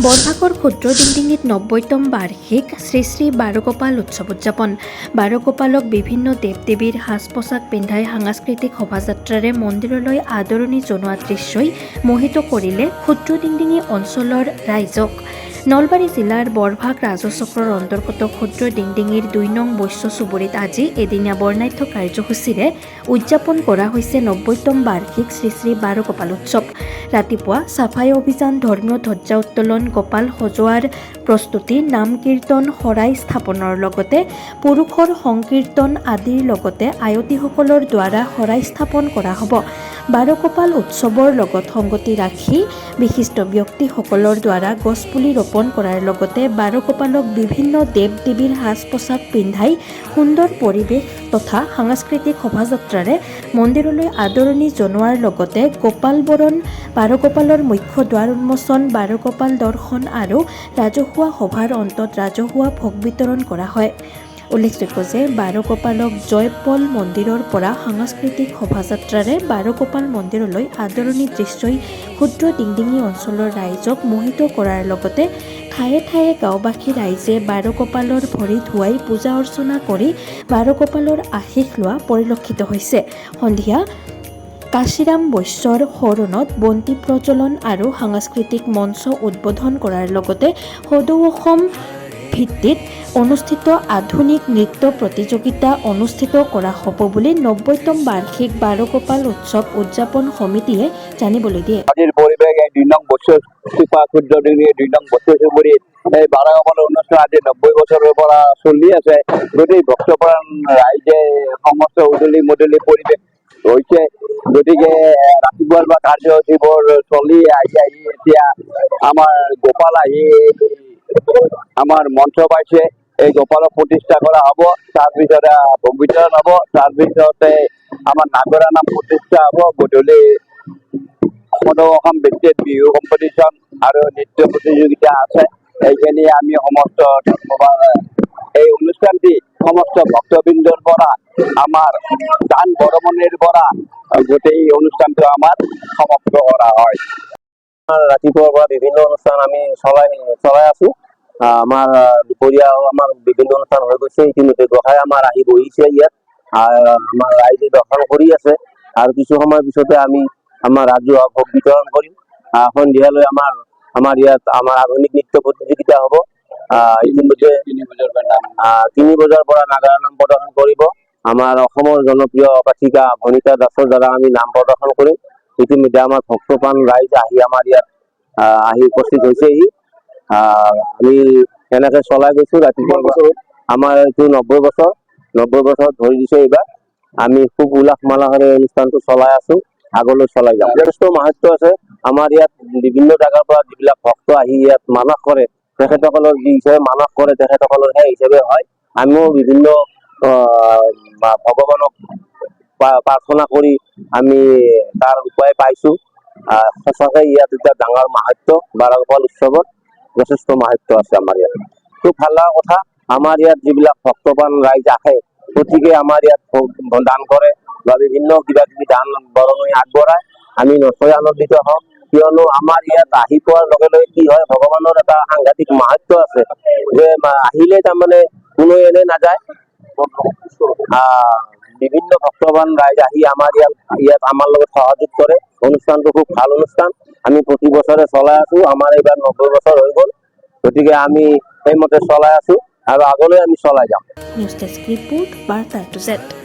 বৰভাগৰ ক্ষুদ্ৰ ডিংডিঙিত ৯০তম বাৰ্ষিক শ্ৰী শ্ৰী বাৰগোপাল উৎসৱ উদযাপন। বাৰগোপালক বিভিন্ন দেৱ দেৱীৰ সাজ পোছাক পিন্ধাই সাংস্কৃতিক শোভাযাত্ৰাৰে মন্দিৰলৈ আদৰণি জনোৱা দৃশ্যই মোহিত কৰিলে ক্ষুদ্ৰ ডিংডিঙি অঞ্চলৰ ৰাইজক। নলবাৰী জিলাৰ বৰভাগ ৰাজচক্ৰৰ অন্তৰ্গত ক্ষুদ্ৰ ডিংডিঙিৰ ২ নং বৈশ্য চুবুৰীত আজি এদিনীয়া বৰ্ণাঢ্য কাৰ্যসূচীৰে উদযাপন কৰা হৈছে ৯০তম বাৰ্ষিক শ্ৰী শ্ৰী বাৰগোপাল উৎসৱ। ৰাতিপুৱা চাফাই অভিযান, ধৰ্মীয় ধ্বজা উত্তোলন, গোপাল সজোৱাৰ প্ৰস্তুতি, নাম কীৰ্তন, শৰাই স্থাপনৰ লগতে পুৰুষৰ সংকীৰ্তন আদিৰ লগতে আয়তীসকলৰ দ্বাৰা শৰাই স্থাপন কৰা হ'ব। বাৰগোপাল উৎসৱৰ লগত সংগতি ৰাখি বিশিষ্ট ব্যক্তিসকলৰ দ্বাৰা গছপুলি ৰোপণ কৰাৰ লগতে বাৰগোপালক বিভিন্ন দেৱ দেৱীৰ সাজ পোছাক পিন্ধাই সুন্দৰ পৰিৱেশ তথা সাংস্কৃতিক শোভাযাত্ৰাৰে মন্দিৰলৈ আদৰণি জনোৱাৰ লগতে গোপাল বৰণ, বাৰগোপালৰ মুখ্য দ্বাৰ উন্মোচন, বাৰগোপাল দৰ্শন আৰু ৰাজহুৱা সভাৰ অন্তত ৰাজহুৱা ভোগ বিতৰণ কৰা হয়। উল্লেখযোগ্য যে বাৰগোপালক জয়পল মন্দিৰৰ পৰা সাংস্কৃতিক শোভাযাত্ৰাৰে বাৰগোপাল মন্দিৰলৈ আদৰণি দৃশ্যই ক্ষুদ্ৰ ডিংডিঙি অঞ্চলৰ ৰাইজক মোহিত কৰাৰ লগতে ঠায়ে ঠায়ে গাঁওবাসী ৰাইজে বাৰগোপালৰ ভৰি ধুৱাই পূজা অৰ্চনা কৰি বাৰগোপালৰ আশীষ লোৱা পৰিলক্ষিত হৈছে। সন্ধিয়া কাশীৰাম বৈশ্যৰ শৰণত বন্তি প্ৰজ্বলন আৰু সাংস্কৃতিক মঞ্চ উদ্বোধন কৰাৰ লগতে সদৌ অসম ভিত্তিত অনুষ্ঠিত আধুনিক নৃত্য প্ৰতিযোগিতা অনুষ্ঠিত কৰা হ'ব বুলি ৯০তম বাৰ্ষিক বাৰগোপাল উৎসৱ উদযাপন সমিতিয়ে জানিবলৈ দিয়ে। আজিৰ পৰিৱেশ এই ২ নং বৈশ্য ক্ষুদ্ৰ ডিংডিঙি ২ নং বৈশ্য চুবুৰীত এই বাৰগোপাল অনুষ্ঠান আজি ৯০ বছৰৰ পৰা চলি আছে। গোটেই ভক্তপ্ৰাণ ৰাইজে সমস্ত উদলি মুদলি পৰিৱেশ হৈছে। গতিকে ৰাতিপুৱাৰ পৰা কাৰ্যসূচীবোৰ চলি আহি এতিয়া আমাৰ গোপাল আহি আমাৰ মঞ্চ পাইছে। এই গোপালক প্ৰতিষ্ঠা কৰা হ'ব, তাৰপিছতে ভোগ বিতৰণ হ'ব, তাৰপিছতে আমাৰ নাগৰা নাম প্ৰতিষ্ঠা হ'ব। গধূলি সদৌ অসম ভিত্তিত বিহু কম্পিটিশ্যন আৰু নৃত্য প্ৰতিযোগিতা আছে। এইখিনি আমি সমস্ত এই অনুষ্ঠানটি সমস্ত ভক্তবৃন্দৰ পৰা আমাৰ দান বৰঙণিৰ পৰা গোটেই অনুষ্ঠানটো আমাৰ সমাপ্ত কৰা হয়। ৰাতিপুৱাৰ পৰা বিভিন্ন অনুষ্ঠান আমি চলাই আছো। আমাৰ দুপৰীয়া আমাৰ বিভিন্ন অনুষ্ঠান হৈ গৈছে। ইতিমধ্যে গোসাঁই আমাৰ আহি বহিছে ইয়াত, আমাৰ ৰাইজে দৰ্শন কৰি আছে আৰু কিছু সময়ৰ পিছতে আমি আমাৰ ৰাজহুৱা ভোগ বিতৰণ কৰিম। সন্ধিয়ালৈ আমাৰ ইয়াত আমাৰ আধুনিক নৃত্য প্ৰতিযোগিতা হ'ব। ইতিমধ্যে ৩ বজাৰ পৰা নাগাৰা নাম প্ৰদৰ্শন কৰিব। আমাৰ অসমৰ জনপ্ৰিয় পাঠিকা ভনিতা দাসৰ দ্বাৰা আমি নাম প্ৰদৰ্শন কৰিম। ইতিমধ্যে আমাৰ ভক্তপ্ৰাণ ৰাইজ আহি আমাৰ ইয়াত আহি উপস্থিত হৈছেহি। আমি এনেকে চলাই গৈছো ৰাতিপুৱা বছৰ। আমাৰ এইটো ৯০ বছৰ ধৰি দিছে এইবাৰ। আমি খুব উল্লাস মালাহেৰে অনুষ্ঠানটো চলাই আছো, আগলৈ চলাই যাম। যথেষ্ট মাহাত্য আছে। আমাৰ ইয়াত বিভিন্ন জাগাৰ পৰা যিবিলাক ভক্ত আহি ইয়াত মানস কৰে, তেখেতসকলৰ যি হিচাপে মানস কৰে তেখেতসকলৰ সেই হিচাপে হয়। আমিও বিভিন্ন ভগৱানক প্ৰাৰ্থনা কৰি আমি তাৰ উপায় পাইছো। সঁচাকৈ ইয়াত এটা ডাঙৰ মাহাত্য, বাৰগোপাল উৎসৱত যথেষ্ট মাহাত্য আছে আমাৰ ইয়াত। খুব ভাল লগা কথা, আমাৰ ইয়াত যিবিলাক ভক্তপ্ৰাণ ৰাইজ আহে গতিকে আমাৰ ইয়াত দান কৰে বা বিভিন্ন কিবা কিবি দান বৰঙণি আগবঢ়ায়। আমি নথৈ আনন্দিত হওঁ, কিয়নো আমাৰ ইয়াত আহি পোৱাৰ লগে লগে কি হয়, ভগৱানৰ এটা সাংঘাতিক মাহাত্য আছে যে আহিলে তাৰমানে কোনো এনে নাযায়। বিভিন্ন ভক্তপ্ৰাণ ৰাইজ আহি আমাৰ ইয়াত আমাৰ লগত সহযোগ কৰে। অনুষ্ঠানটো খুব ভাল অনুষ্ঠান। আমি প্ৰতি বছৰে চলাই আছো। আমাৰ এইবাৰ ৯০ বছৰ হৈ গ'ল। গতিকে আমি সেইমতে চলাই আছো আৰু আগলৈ আমি চলাই যাম। নিউজ ডেস্ক ৰিপোৰ্ট, বাৰ্তা টু জেড।